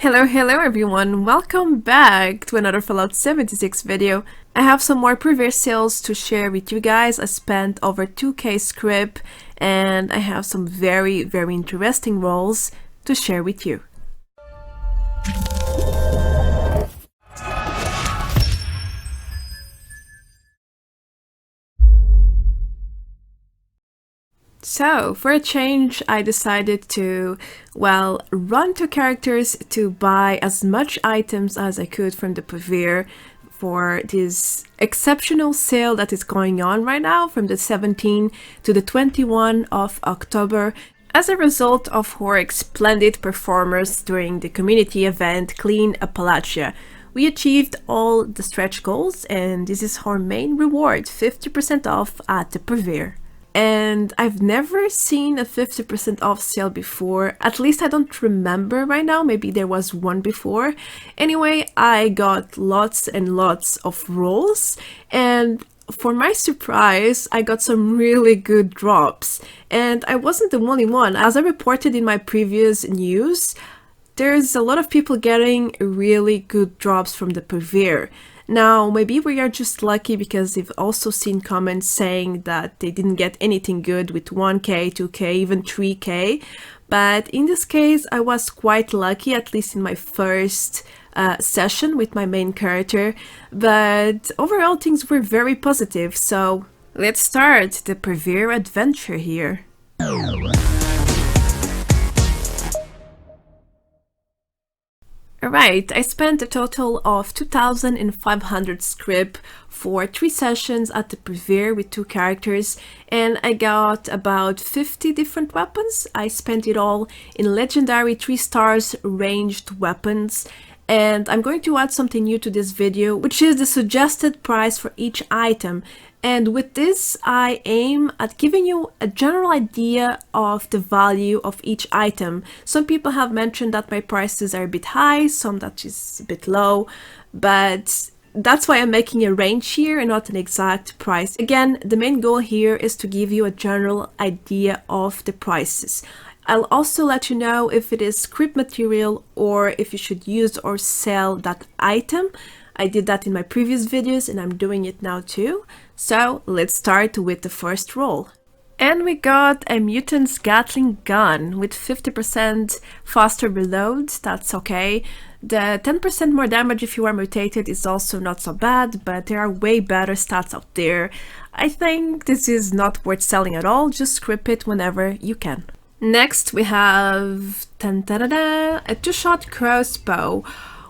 Hello everyone, welcome back to another Fallout 76 video. I have some more Purveyor sales to share with you guys. I spent over 2k Scrip and I have some very interesting roles to share with you. So, for a change, I decided to, run to characters to buy as much items as I could from the Purveyor for this exceptional sale that is going on right now from the 17th to the 21st of October. As a result of her splendid performance during the community event Clean Appalachia, we achieved all the stretch goals and this is her main reward, 50% off at the Purveyor. And I've never seen a 50% off sale before, at least I don't remember right now, maybe there was one before. Anyway, I got lots and lots of rolls, and for my surprise, I got some really good drops. And I wasn't the only one. As I reported in my previous news, there's a lot of people getting really good drops from the Purveyor. Now, maybe we are just lucky because we've also seen comments saying that they didn't get anything good with 1k, 2k, even 3k. But in this case, I was quite lucky, at least in my first session with my main character. But overall, things were very positive. So let's start the Purveyor adventure here. Alright, I spent a total of 2,500 Scrip for 3 sessions at the Purveyor with 2 characters, and I got about 50 different weapons. I spent it all in legendary 3 stars ranged weapons, and I'm going to add something new to this video, which is the suggested price for each item. And with this, I aim at giving you a general idea of the value of each item. Some people have mentioned that my prices are a bit high, some that is a bit low, but that's why I'm making a range here and not an exact price. Again, the main goal here is to give you a general idea of the prices. I'll also let you know if it is Scrip material or if you should use or sell that item. I did that in my previous videos and I'm doing it now too. So let's start with the first roll. And we got a Mutant's Gatling gun with 50% faster reload, that's okay. The 10% more damage if you are mutated is also not so bad, but there are way better stats out there. I think this is not worth selling at all, just Scrip it whenever you can. Next we have a 2-shot crossbow.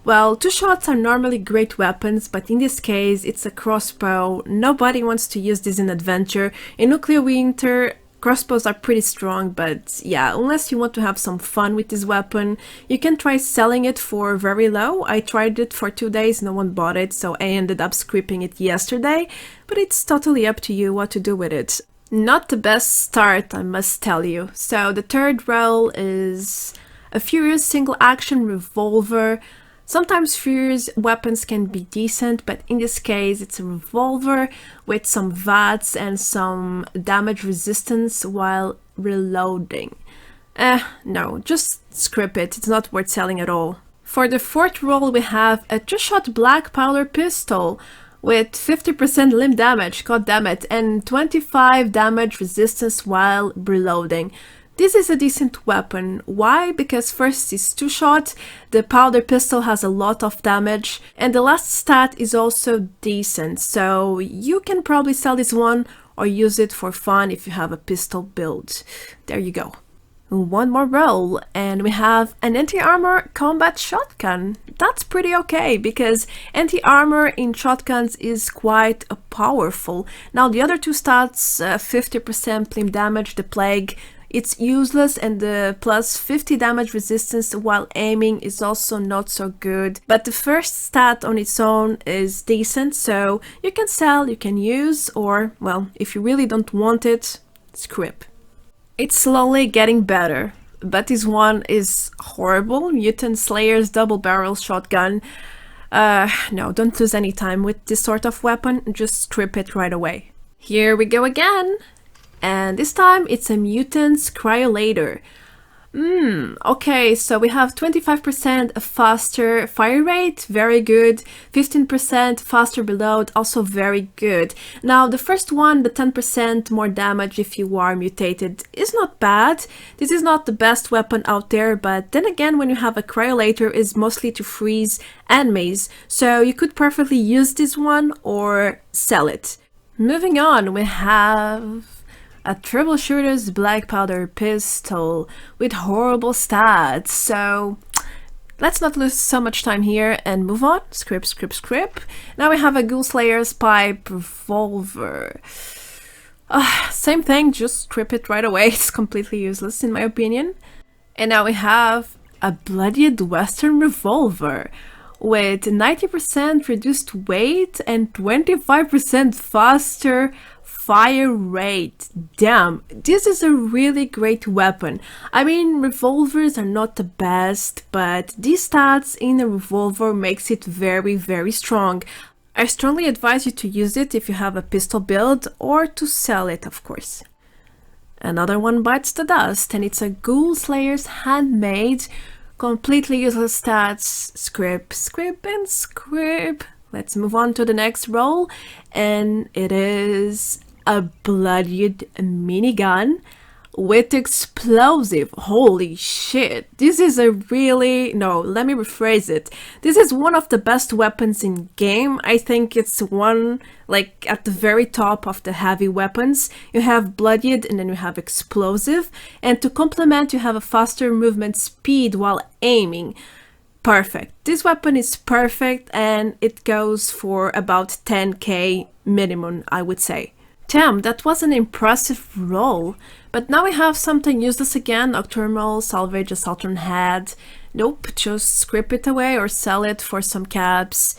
Well, 2-shots are normally great weapons, but in this case it's a crossbow. Nobody wants to use this in adventure. In nuclear winter, crossbows are pretty strong, but yeah, unless you want to have some fun with this weapon, you can try selling it for very low. I tried it for 2 days, no one bought it, so I ended up scripting it yesterday, but it's totally up to you what to do with it. Not the best start, I must tell you. So the third roll is a Furious single action revolver. Sometimes Furious weapons can be decent, but in this case it's a revolver with some VATS and some damage resistance while reloading. No, just Scrip it, it's not worth selling at all. For the fourth roll we have a 2-shot black powder pistol with 50% limb damage, goddammit, and 25 damage resistance while reloading. This is a decent weapon. Why? Because first it's 2-shot, the powder pistol has a lot of damage, and the last stat is also decent, so you can probably sell this one or use it for fun if you have a pistol build. There you go. One more roll, and we have an anti-armor combat shotgun. That's pretty okay, because anti-armor in shotguns is quite powerful. Now the other 2 stats, 50% limb damage, the plague, it's useless, and the plus 50 damage resistance while aiming is also not so good. But the first stat on its own is decent, so you can sell, you can use, or, well, if you really don't want it, Scrip. It's slowly getting better, but this one is horrible. Mutant Slayer's double barrel shotgun. No, don't lose any time with this sort of weapon, just Scrip it right away. Here we go again! And this time it's a Mutant's Cryolator. Okay, so we have 25% faster fire rate, very good. 15% faster reload, also very good. Now, the first one, the 10% more damage if you are mutated, is not bad. This is not the best weapon out there, but then again, when you have a cryolator, it's mostly to freeze enemies, so you could perfectly use this one or sell it. Moving on, we have a troubleshooter's black powder pistol with horrible stats. So let's not lose so much time here and move on. Scrip, scrip, scrip. Now we have a Ghoul Slayer's pipe revolver. Same thing, just scrip it right away. It's completely useless in my opinion. And now we have a bloodied Western revolver with 90% reduced weight and 25% faster fire rate. Damn, this is a really great weapon. I mean, revolvers are not the best, but these stats in a revolver makes it very, very strong. I strongly advise you to use it if you have a pistol build or to sell it, of course. Another one bites the dust, and it's a Ghoul Slayer's handmade, completely useless stats. Scrip, scrip, and scrip. Let's move on to the next roll, and it is a bloodied minigun with explosive. Holy shit, this is a really, no, let me rephrase it. This is one of the best weapons in game. I think it's one, like, at the very top of the heavy weapons. You have bloodied and then you have explosive, and to complement you have a faster movement speed while aiming. Perfect. This weapon is perfect, and it goes for about 10k minimum, I would say. Damn, that was an impressive roll. But now we have something useless again. Nocturnal, salvage a Saturn head. Nope, just scrip it away or sell it for some caps.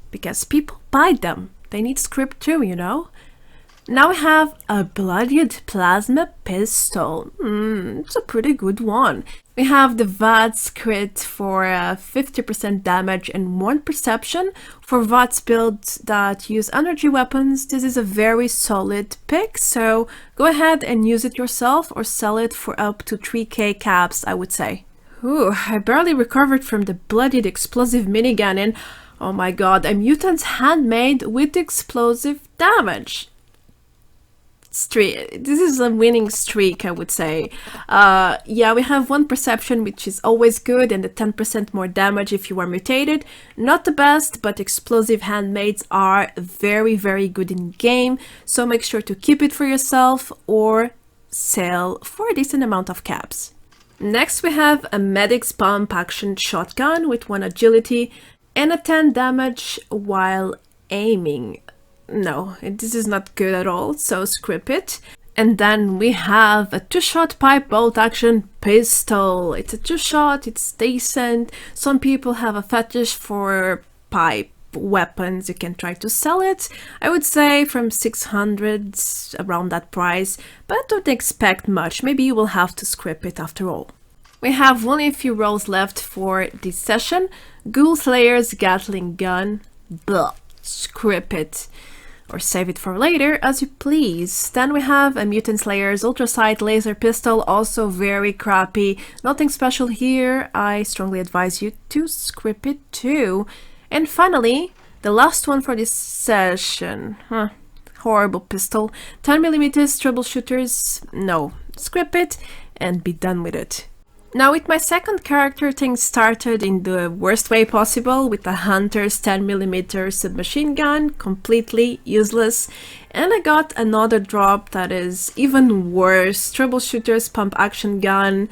Because people buy them. They need scrip too, you know? Now we have a bloodied plasma pistol. It's a pretty good one. We have the VATS crit for 50% damage and 1 perception. For VATS builds that use energy weapons, this is a very solid pick, so go ahead and use it yourself or sell it for up to 3k caps, I would say. Ooh, I barely recovered from the bloodied explosive minigun, and oh my god, a mutant's handmade with explosive damage. This is a winning streak, I would say. Yeah, we have 1 perception, which is always good, and the 10% more damage if you are mutated. Not the best, but explosive handmaids are very, very good in game, so make sure to keep it for yourself or sell for a decent amount of caps. Next we have a medic's pump action shotgun with 1 agility and a 10 damage while aiming. No, this is not good at all, so scrip it. And then we have a 2-shot pipe bolt action pistol. It's a 2-shot, it's decent. Some people have a fetish for pipe weapons. You can try to sell it. I would say from 600, around that price, but don't expect much. Maybe you will have to scrip it after all. We have only a few rolls left for this session. Ghoul Slayer's Gatling gun. Blah, scrip it. Or save it for later, as you please. Then we have a Mutant Slayer's Ultrasight Laser Pistol, also very crappy. Nothing special here. I strongly advise you to scrip it too. And finally, the last one for this session. Horrible pistol. 10mm troubleshooters. No, scrip it and be done with it. Now with my second character, things started in the worst way possible with the Hunter's 10mm submachine gun, completely useless, and I got another drop that is even worse, Troubleshooter's pump action gun.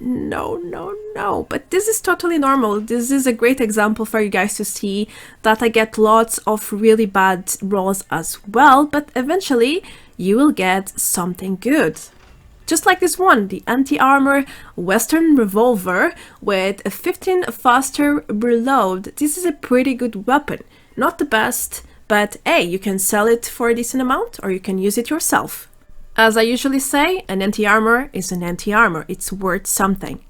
No, but this is totally normal. This is a great example for you guys to see that I get lots of really bad rolls as well, but eventually you will get something good. Just like this one, the anti-armor Western revolver with a 15 faster reload. This is a pretty good weapon. Not the best, but hey, you can sell it for a decent amount or you can use it yourself. As I usually say, an anti-armor is an anti-armor. It's worth something.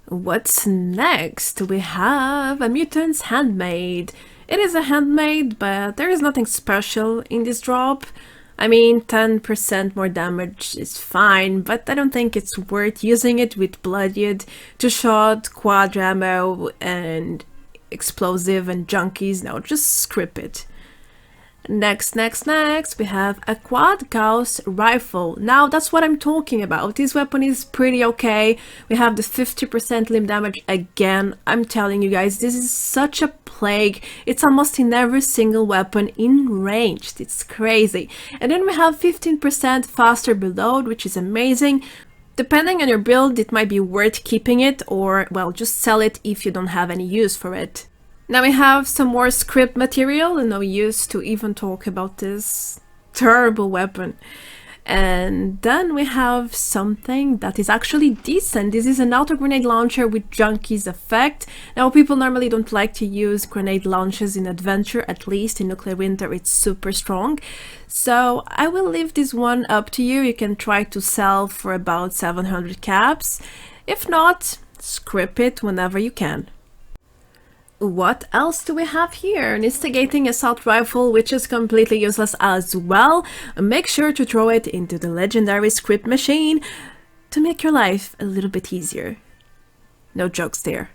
What's next? We have a mutant's handmade. It is a handmade, but there is nothing special in this drop. I mean, 10% more damage is fine, but I don't think it's worth using it with Bloodied, two-shot, quad ammo, and explosive and junkies. No, just Scrip it. Next, we have a quad Gauss rifle. Now, that's what I'm talking about. This weapon is pretty okay. We have the 50% limb damage again. I'm telling you guys, this is such a plague. It's almost in every single weapon in ranged. It's crazy. And then we have 15% faster reload, which is amazing. Depending on your build, it might be worth keeping it, or, well, just sell it if you don't have any use for it. Now we have some more Scrip material, and no use to even talk about this terrible weapon. And then we have something that is actually decent. This is an auto grenade launcher with Junkie's effect. Now people normally don't like to use grenade launches in adventure, at least in Nuclear Winter it's super strong. So I will leave this one up to you. You can try to sell for about 700 caps. If not, Scrip it whenever you can. What else do we have here? An instigating assault rifle, which is completely useless as well. Make sure to throw it into the legendary Scrip machine to make your life a little bit easier. No jokes there.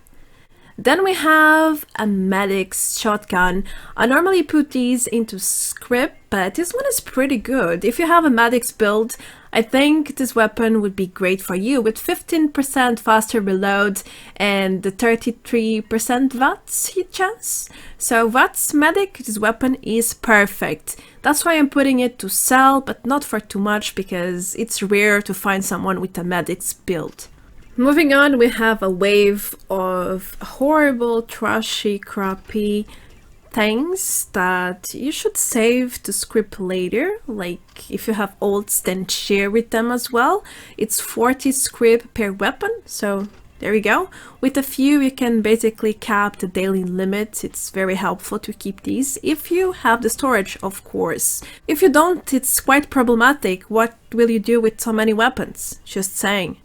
Then we have a medic's shotgun. I normally put these into Scrip, but this one is pretty good. If you have a medic's build, I think this weapon would be great for you with 15% faster reload and the 33% VATS hit chance. So VATS medic, this weapon is perfect. That's why I'm putting it to sell, but not for too much because it's rare to find someone with a medic's build. Moving on, we have a wave of horrible, trashy, crappy things that you should save to Scrip later. Like, if you have ults, then share with them as well. It's 40 Scrip per weapon, so there you go. With a few, you can basically cap the daily limit. It's very helpful to keep these, if you have the storage, of course. If you don't, it's quite problematic. What will you do with so many weapons? Just saying.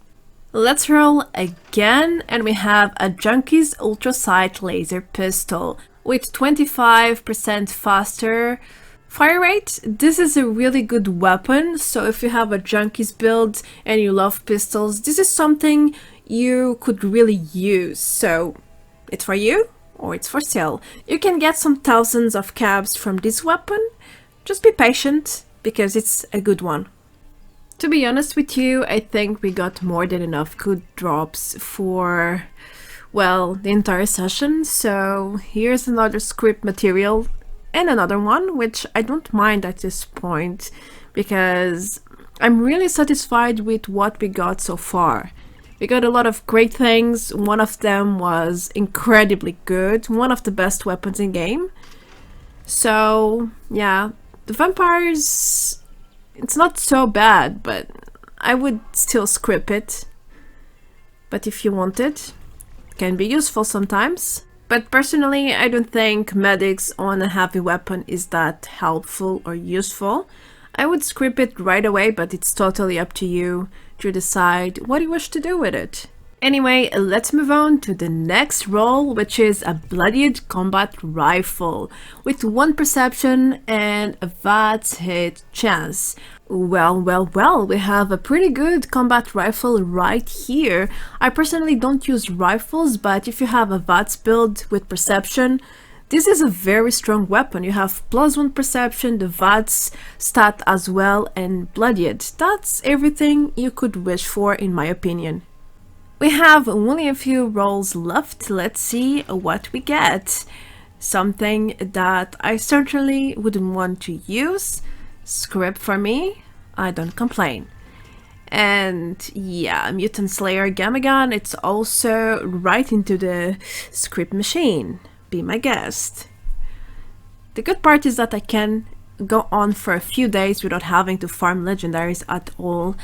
Let's roll again, and we have a Junkie's Ultra Sight Laser Pistol with 25% faster fire rate. This is a really good weapon, so if you have a Junkie's build and you love pistols, this is something you could really use. So it's for you or it's for sale. You can get some thousands of caps from this weapon. Just be patient because it's a good one. To be honest with you, I think we got more than enough good drops for, well, the entire session. So here's another Scrip material and another one, which I don't mind at this point because I'm really satisfied with what we got so far. We got a lot of great things. One of them was incredibly good, one of the best weapons in game. So yeah, the vampires, it's not so bad, but I would still Scrip it. But if you want it, can be useful sometimes. But personally, I don't think medics on a heavy weapon is that helpful or useful. I would Scrip it right away, but it's totally up to you to decide what you wish to do with it. Anyway, let's move on to the next role, which is a bloodied combat rifle with 1 perception and a VATS hit chance. Well, we have a pretty good combat rifle right here. I personally don't use rifles, but if you have a VATS build with perception, this is a very strong weapon. You have +1 perception, the VATS stat as well, and bloodied. That's everything you could wish for, in my opinion. We have only a few rolls left. Let's see what we get. Something that I certainly wouldn't want to use. Scrip for me, I don't complain. And yeah, Mutant Slayer Gamagon, it's also right into the Scrip machine. Be my guest. The good part is that I can go on for a few days without having to farm legendaries at all.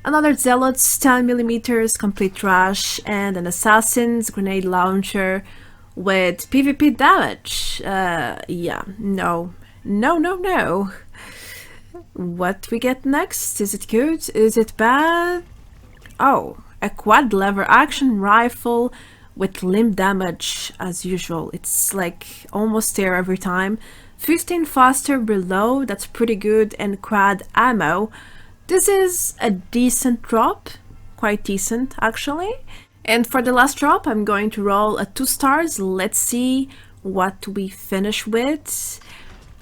Another Zealot's 10mm complete trash, and an Assassin's grenade launcher with PvP damage. Yeah, no. What we get next? Is it good? Is it bad? Oh, a quad lever action rifle with limb damage as usual. It's like almost there every time. 15 faster reload, that's pretty good, and quad ammo. This is a decent drop, quite decent actually. And for the last drop, I'm going to roll a 2 stars. Let's see what we finish with.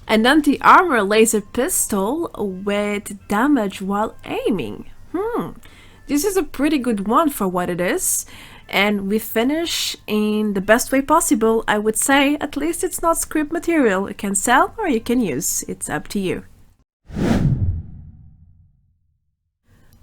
An anti-armor laser pistol with damage while aiming. This is a pretty good one for what it is. And we finish in the best way possible, I would say. At least it's not Scrip material. You can sell or you can use. It's up to you.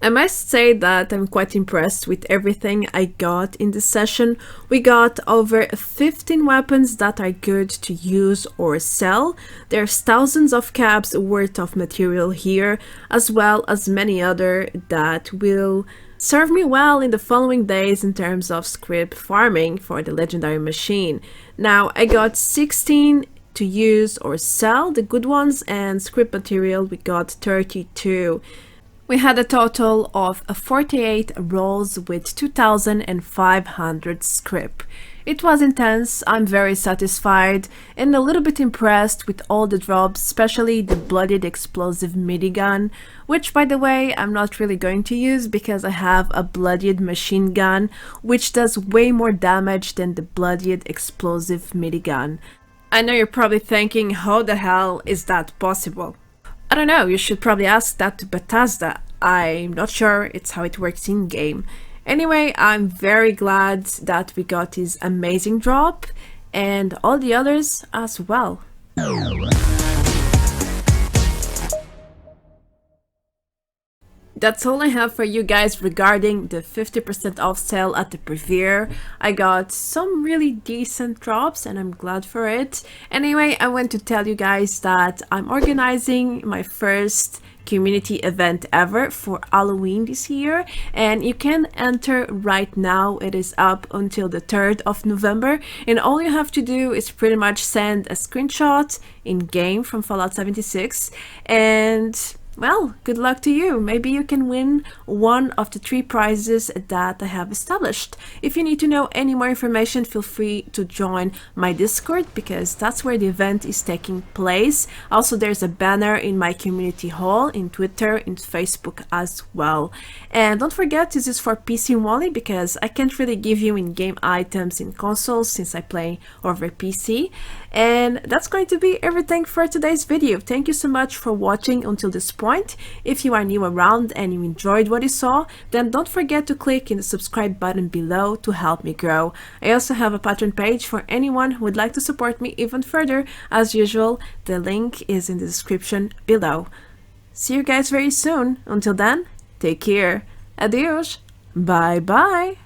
I must say that I'm quite impressed with everything I got in this session. We got over 15 weapons that are good to use or sell. There's thousands of caps worth of material here, as well as many other that will serve me well in the following days in terms of Scrip farming for the legendary machine. Now I got 16 to use or sell, the good ones, and Scrip material we got 32. We had a total of 48 rolls with 2,500 Scrip. It was intense, I'm very satisfied and a little bit impressed with all the drops, especially the bloodied explosive minigun, which by the way I'm not really going to use because I have a bloodied machine gun which does way more damage than the bloodied explosive minigun. I know you're probably thinking, how the hell is that possible? I don't know, you should probably ask that to Bethesda. I'm not sure it's how it works in game. Anyway, I'm very glad that we got this amazing drop and all the others as well. That's all I have for you guys regarding the 50% off sale at the Purveyor. I got some really decent drops and I'm glad for it. Anyway, I want to tell you guys that I'm organizing my first community event ever for Halloween this year, and you can enter right now. It is up until the 3rd of November, and all you have to do is pretty much send a screenshot in game from Fallout 76 and well, good luck to you. Maybe you can win one of the 3 prizes that I have established. If you need to know any more information, feel free to join my Discord because that's where the event is taking place. Also, there's a banner in my community hall, in Twitter, in Facebook as well. And don't forget, this is for PC only because I can't really give you in-game items in consoles since I play over PC. And that's going to be everything for today's video. Thank you so much for watching until this point. If you are new around and you enjoyed what you saw, then don't forget to click in the subscribe button below to help me grow. I also have a Patreon page for anyone who would like to support me even further. As usual, the link is in the description below. See you guys very soon. Until then, take care. Adios. Bye bye.